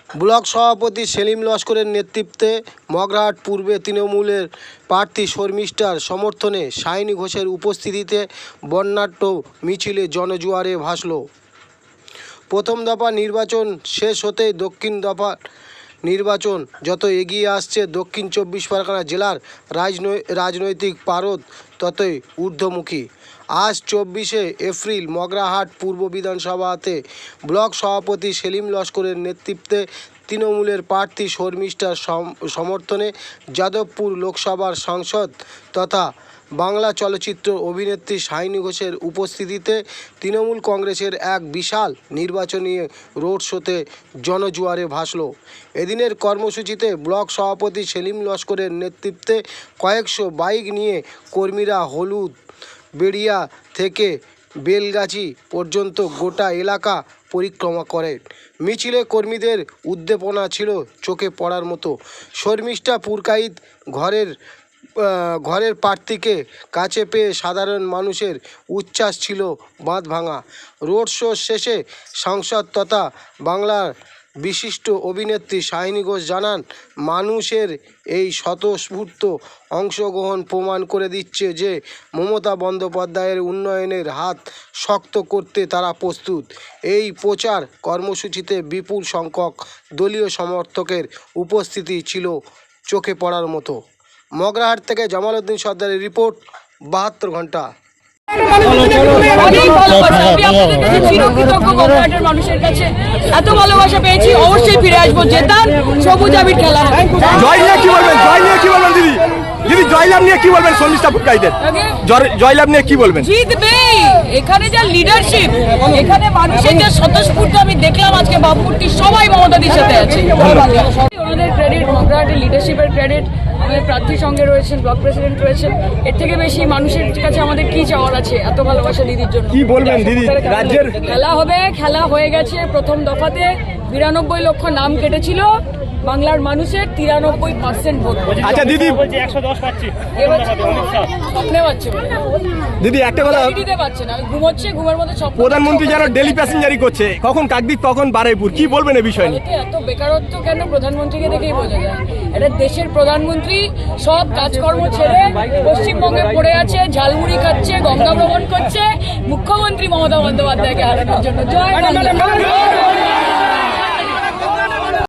Block সভাপতি সেলিম লস্করের নেতৃত্বে মগরাহাট পূর্বে তৃণমূলের প্রার্থী শর্মিষ্ঠার সমর্থনে শাইনি ঘোষের উপস্থিতিতে বর্ণাঢ্য মিছিলে জনজোয়ারে ভাসল। প্রথম দফা নির্বাচন শেষ হতেই দক্ষিণ দফা নির্বাচন যত এগিয়ে আসছে দক্ষিণ 24 পরগনা জেলার রাজনৈতিক পারদ ততই ঊর্ধ্বমুখী। আজ 24শে এপ্রিল মগরাহাট পূর্ব বিধানসভাতে ব্লক সভাপতি সেলিম লস্করের নেতৃত্বে তৃণমূলের প্রার্থী শর্মিষ্ঠার সমর্থনে যাদবপুর লোকসভার সাংসদ তথা বাংলা চলচ্চিত্র অভিনেত্রী শাইনি ঘোষের উপস্থিতিতে তৃণমূল কংগ্রেসের এক বিশাল নির্বাচনী রোড শোতে জনজোয়ারে ভাসল। এদিনের কর্মসূচিতে ব্লক সভাপতি সেলিম লস্করের নেতৃত্বে কয়েকশো বাইক নিয়ে কর্মীরা হলুদ বেড়িয়া থেকে বেলগাছি পর্যন্ত গোটা এলাকা পরিক্রমা করেন। মিছিলে কর্মীদের উদ্দীপনা ছিল চোখে পড়ার মতো। শর্মিষ্ঠা পুরকাইত ঘরের প্রার্থীকে কাছে পেয়ে সাধারণ মানুষের উচ্ছ্বাস ছিল বাঁধভাঙা। রোড শো শেষে সাংসদ তথা বাংলার বিশিষ্ট অভিনেত্রী শাইনি ঘোষ জানান, মানুষের এই স্বতঃস্ফূর্ত অংশগ্রহণ প্রমাণ করে দিচ্ছে যে মমতা বন্দ্যোপাধ্যায়ের উন্নয়নের হাত শক্ত করতে তারা প্রস্তুত। এই প্রচার কর্মসূচিতে বিপুল সংখ্যক দলীয় সমর্থকের উপস্থিতি ছিল চোখে পড়ার মতো। মগরাহাট থেকে জামাল উদ্দিন সর্দারের রিপোর্ট, 72 ঘন্টা। মানুষের কাছে এত ভালোবাসা পেয়েছি, অবশ্যই ফিরে আসবো। জেতার সবুজ আবির খেলা হবে। জয় নিয়ে কি বলবেন? জয় নিয়ে কি বলবেন দিদি? দিদি জয়লাভ নিয়ে কি বলবেন? শর্মিষ্ঠা পুরকাইতের জয়লাভ নিয়ে কি বলবেন? জিতবে। এখানে যা লিডারশিপ, এখানে মানুষের যা স্বতঃস্ফূর্ত আমি দেখলাম আজকে বাবুপুরটি সবাই মমতাদির সাথে আছে। ওনাদের ক্রেডিট, মগরাহাটের লিডারশিপের ক্রেডিট। আমাদের প্রার্থীর সঙ্গে রয়েছেন, ব্লক প্রেসিডেন্ট রয়েছেন। এর থেকে বেশি মানুষের কাছে আমাদের কি চাওয়ার আছে? এত ভালোবাসা দিদির জন্য। কি বলবেন দিদি? রাজ্যের খেলা হবে, খেলা হয়ে গেছে। প্রথম দফাতে 92 লক্ষ নাম কেটেছিল বাংলার মানুষের, 93% ভোট। আচ্ছা দিদি, 110 পাচ্ছি। স্বপ্নে পাচ্ছে দিদি একটা কথা, দিতে পারছে না, ঘুমোচ্ছে, ঘুমের মধ্যে স্বপ্ন। প্রধানমন্ত্রী যেন ডেলি প্যাসেঞ্জারি করছে, কখন কাকদ্বীপ কখন বারুইপুর, কি বলবেন এই বিষয় নিয়ে? এত বেকারত্ব কেন? প্রধানমন্ত্রীকে দেখেই বোঝা যায়। এটা দেশের প্রধানমন্ত্রী সব কাজকর্ম ছেড়ে পশ্চিমবঙ্গে পড়ে আছে, ঝালমুড়ি খাচ্ছে, গঙ্গা ভ্রমণ করছে মুখ্যমন্ত্রী মমতা বন্দ্যোপাধ্যায়কে হারানোর জন্য। জয় বাংলা।